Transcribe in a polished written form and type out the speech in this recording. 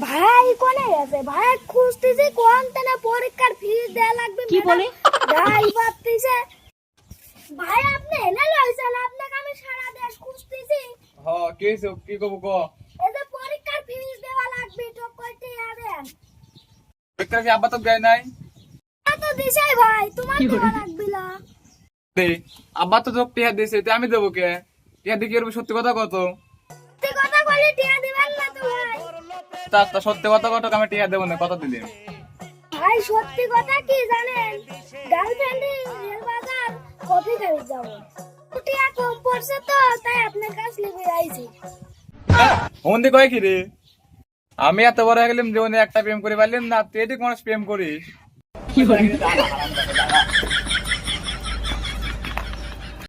ভাই কোনে গেছে? ভাই খুঁজতেছি কোন তেনে পরীক্ষার ফিস দেয়া লাগবে। কি বলে? ভাই ভাবতেছে ভাই আপনি এনে লইছেন, আপনাকে আমি সারা দেশ খুঁজতেছি। হ্যাঁ কি হইছে? কি কব ক? এই যে পরীক্ষার ফিস দেওয়া লাগবে তো কয়টি আদেন? পরীক্ষা কি আব্বা তো দেয় নাই? তো দিছাই ভাই, তোমার দেওয়া লাগবে না। দে আব্বা তো তোকে টিয়া দিয়েছে, তে আমি দেবো কে? টিয়া দিয়ে কি করবো? সত্যি কথা কত? সত্যি কথা বলে টিয়া দিবেন না তো ভাই? তা সত্যি কথা কত, আমি টিয়া দেবো না, কথা দিলে। ভাই সত্যি কথা কি জানেন? গার্লফ্রেন্ডে রেলবাজার কফি খাইতে যাব। টিয়া কম পড়ছে তো তাই আপনার কাছে লিখে আইছি। ওন্দি কয় কি রে? আমি এত বড় হয়ে গেলাম জীবনে একটা প্রেম করে পারলাম না, তুই এটি কোন প্রেম করিস?